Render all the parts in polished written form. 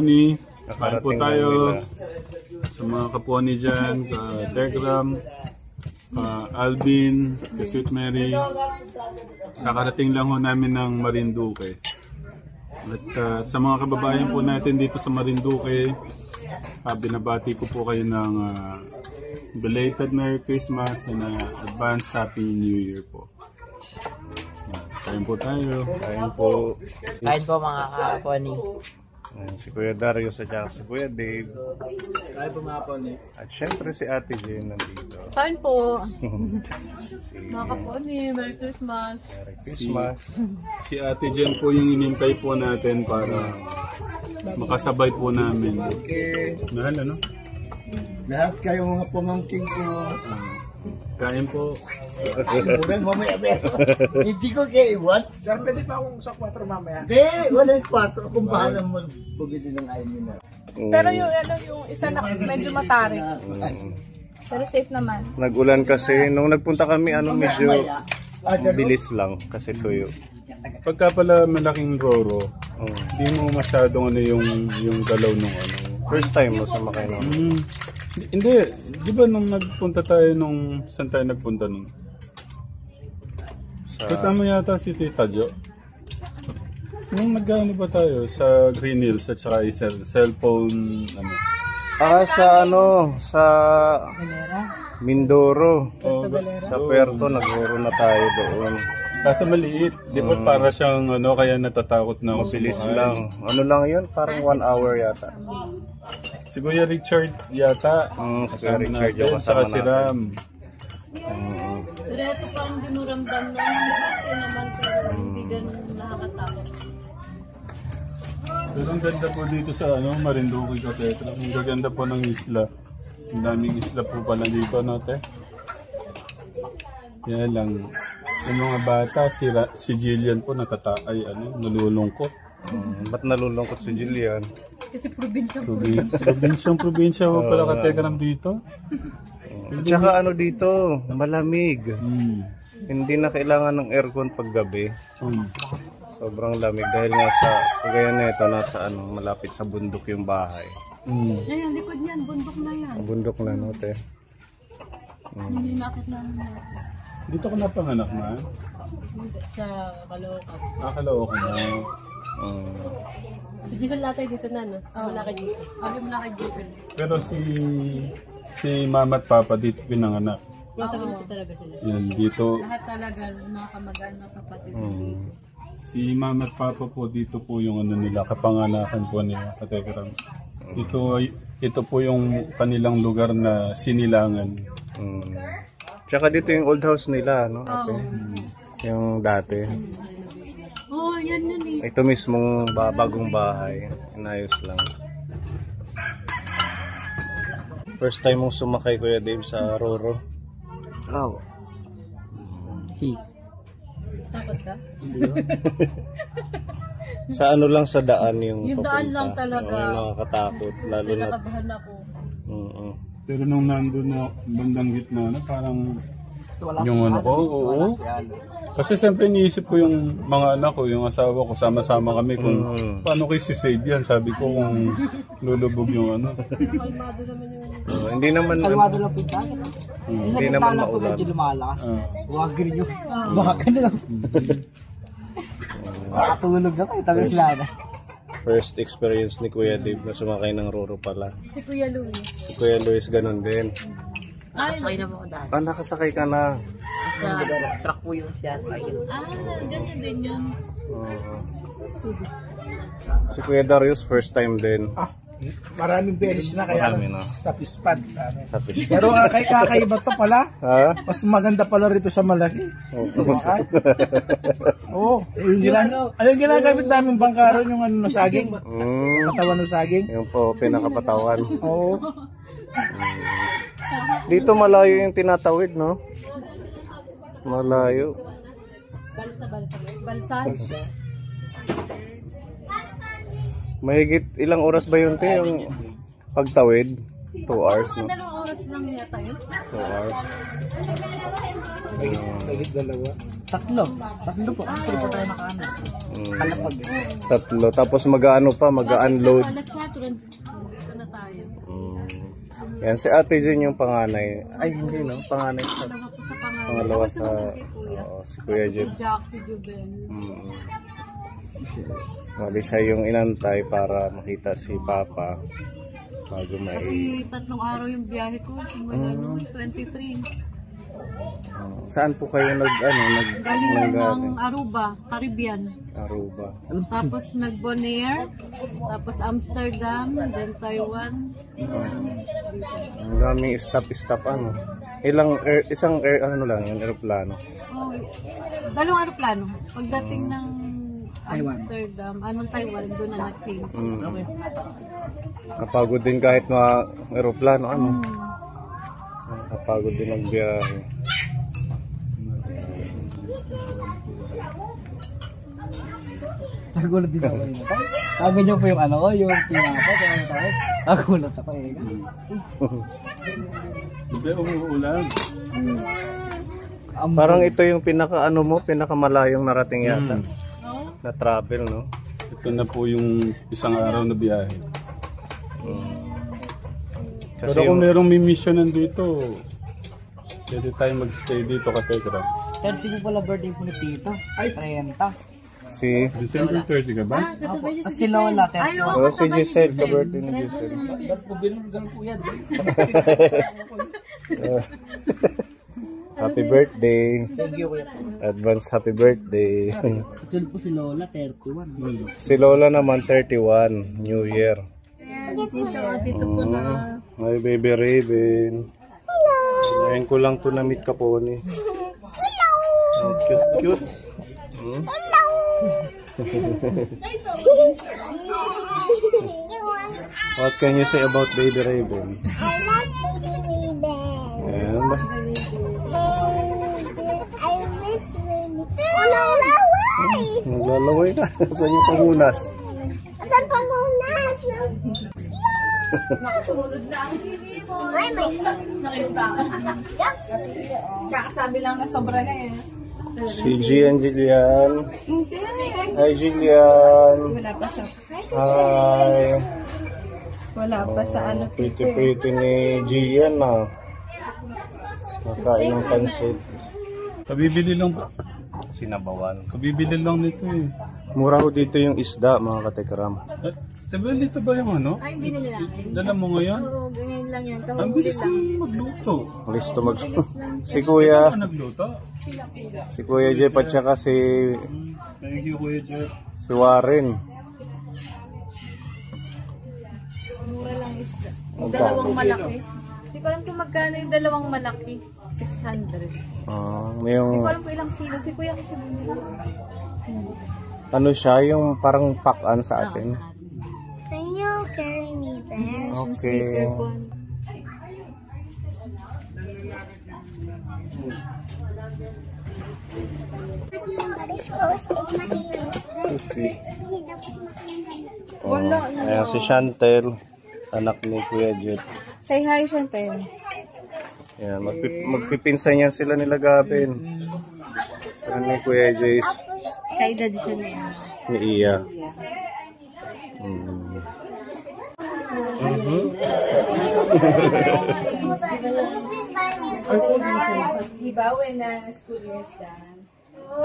Pony. Kain po tayo sa mga kaponi dyan, Telegram, Alvin, Sweet Mary. Kakarating lang ho namin ng Marinduque. At sa mga kababayan po natin dito sa Marinduque, binabati ko po kayo ng belated Merry Christmas and advance Happy New Year po. Kain po tayo. Kain po. Kain po mga kaponi. Si Kuya Darius at saka si Kuya Dave. Kain po mga kaponi. At syempre si Ate Jane nandito. Kain po. Mga kaponi, Merry Christmas. Merry Christmas. Si Ate Jen po yung inintay po natin para makasabay po namin. Okay. Mahal ano? Lahat kayo mga pamangking ko. Kain po. Bukan mamaya pero. Hindi ko kayo iwan. Sir, pwede pa akong sa 4 mamaya? Hindi, wala yung 4. Kung bahala mo, bumili ng ayaw nila. Pero yung yung isa na medyo matarik. Pero safe naman. Nag-ulan kasi. Nung nagpunta kami, medyo bilis lang kasi tuyo. Pagka pala malaking roro, hindi mo masyadong yung galaw nung First time mo sumakay na. Hindi, di ba nung nagpunta tayo saan tayo nagpunta nung? Kasama yata si Tita Jo. Nung nagano ba tayo sa Green Hills at saka cellphone Sa Mindoro. Sa Puerto, nag-uro na tayo doon. Kaso maliit, di ba para siyang kaya natatakot na ako. Mabilis lang. Ano lang yun? Parang 1 hour yata. Si Kuya Richard yata. Si Kuya Richard yung kasama si Ram. Pero ito parang dinuramdam na naman pero hindi ganun nakakatakot. Pero ang ganda po dito sa Marinduque, Katetra. Ang gaganda po ng isla. Ang daming isla po pala dito, te. Kaya lang, yung mga bata, si Jillian po nalulungkot. Ba't nalulungkot si Jillian? Kasi probinsya. Probinsya po pala Kategram dito. At saka dito, malamig. Hindi na kailangan ng aircon pag gabi. Sobrang lamig dahil nga sa kagaya na ito nasa malapit sa bundok yung bahay. Ayun, likod niyan, bundok na yan. Bundok na te. Hindi nakit namin. Dito ko napanganak na. Sa Caloocan. Caloocan na. Si Giselle Latay dito na, no? Wala kay Giselle. Wala kay Giselle. Pero si Mama at Papa dito pinanganak. Dito talaga sila. Yan, dito. Lahat talaga, mga kamag-anak, kapatid. Si Mama at Papa po dito po yung nila, kapanganakan po nila, Kategram. Ito po yung kanilang lugar na sinilangan. Tsaka dito yung old house nila, ate? Yung dati. Yan yun eh. Ito mismong bagong bahay. Inayos lang. First time mong sumakay, Kuya Dave, sa Roro? Oh. Takot ka? Sa lang sa daan yung daan papunta. lang talaga. Yung nakakatakot. Lalo na. Nakabahan ako. Pero nung nandun na bandang gitna parang yung oo. Kasi siyempre iniisip ko yung mga anak ko, yung asawa ko, sama-sama kami kung paano kayo si-save yan. Sabi ko kung lulubog yung Kalmado naman yung... Hindi naman Kalmado lang pinta. Hindi naman maulan. Medyo lumalakas. Huwag nyo. Baka na lang. Makatulog na kayo. Tagal sila na. First experience ni Kuya Dave na sumakay ng Roro pala. Si Kuya Louie. Si Kuya Luis ganun din. Nakasakay na ako dati. Nakasakay ka na. Sa truck po yung siya. Ganyan din yun. Si Kuya Darius first time din. Maraming beses na kaya Marami na. sa pispad sa amin. Sa pit. Pero kakaiba to pala. Mas maganda pala rito sa malaki. Oo. Yung ginagamit namin bangkaron yung saging. Katawan ng saging. Yung po pinakapatawan. Oo. Dito malayo yung tinatawid, no? Malayo. Balsa. Mahigit ilang oras ba yun, te, yung pagtawid? 2 hours, no? Dalawang oras lang yata yun. 2 hours. Tatlo po. Tatlo po tayo nakaano. Kalapag. Tatlo. Tapos mag-ano pa, mag-unload. Alas 4, dito na tayo. Yan, si Ate Jane yung panganay. Ay, hindi, no? Panganay sa... Dalawa po sa pangalan. Pangalawa sa... Kay Kuya. si Kuya Si Jeff. Jack, si Jubel. Mali siya yung inantay para makita si Papa bago may... Kasi 3 araw yung biyahe ko. Simula noon, 23. Saan po kayo Galing ng Aruba, Caribbean. Aruba? Tapos nag-Bonaire, tapos Amsterdam, then Taiwan. Ang daming stop ano. Isang aeroplano. Oh, dalawang aeroplano. Pagdating ng Amsterdam, Taiwan, doon na na-change. Kapagod din kahit mga aeroplano, kapagod din ang biyahe. Nagulat din ako yun. Ganyan po yung ano ko, yung pinapa. Nagulat ako eh. Hindi, umuulan. Parang ito yung pinakamalayong narating yata. Na travel, no? Ito na po yung isang araw na biyahe. Kasi Pero kung merong may mission nandito, pwede tayo mag-stay dito ka Tekram. 30 po pala birthday po ni Tito. Ay, 30. si... December 30 ka ba? Si Lola, 31. si Giselle, ka-birthday ni Giselle. Binulgan po yan. Happy birthday. Thank you, kuya. Advance happy birthday. Kasi po si Lola, 31. Si Lola naman 31, New Year. Dito po na. Hi baby Raven. Hello. Ngayon ko lang to na-meet ka po ni. Hello. Cute. Hello. What can you say about baby Raven? I love baby Raven. Ayan ba? I miss baby. Lalaway! Naglalaway ka. Saan yung pangunas? Saan pangunas? Nakasulod na ang TV mo. Ay, may... Nakita ka. Kakasabi lang na sobra na eh. Si Gian Jillian. Hi Jillian. Wala pa sa... Hi. Wala pa sa ano. Pretty ni Gian na. Nakain ng pansit. Kabibili lang po. Sinabawan. Kabibili lang nito eh. Mura ho dito yung isda, mga katekram. Diba dito ba yung ano? Ay, binili namin. Dala mo ngayon? Oo, ganyan lang yan. Ang bilis na magluto. Listo si Kuya. Ano nagluto? Si Kuya Jeff at saka si Thank you, Kuya Jeff. Warren. Mura lang isda. Yung dalawang malaki. Hindi ko alam kung magkano yung dalawang malaki. 600. Hindi Yung ko alam kung ilang kilo. Si Kuya kasi bumili. ano siya, yung parang pack-an sa atin. Can you carry me there? Okay. Okay. Ayan si Chantel, anak ni Kuya Jet. Say hi, Chantel. Ayan, magpipinsan yan sila nila Gabin. Ano ni Kuya Jace? Kay Daddy siya na yan. Ni Iya. Diba when school is done? I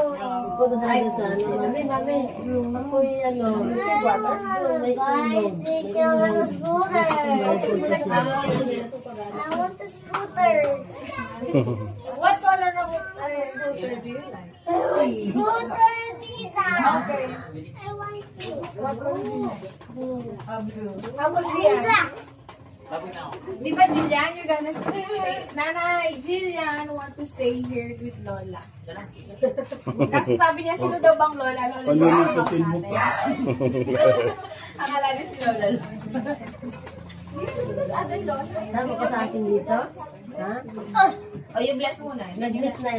want a scooter. What color of scooter do you like? I want scooter, Tita. I want to. How about Jillian? Di ba Jillian, you're gonna stay? Nanay, Jillian want to stay here with Lola. Kasi sabi niya, sino daw bang Lola? Lola daw ang natin. Akala niya si Lola. Sabi ka sa akin dito? Ha? O, yung bless muna. Nag-bless na.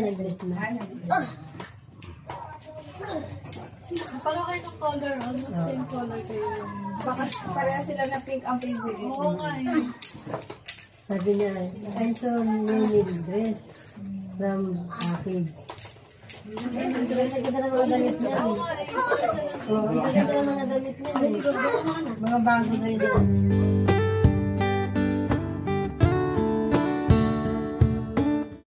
Pala kayo ng color, same color kayo. Baka pareha sila na pink ang favorite. Oo nga eh. Sabi niya, I saw many dress from package. Ang ganda ng mga damit niya. Oo, ang ganda ng mga damit niya. Mga bago na yun.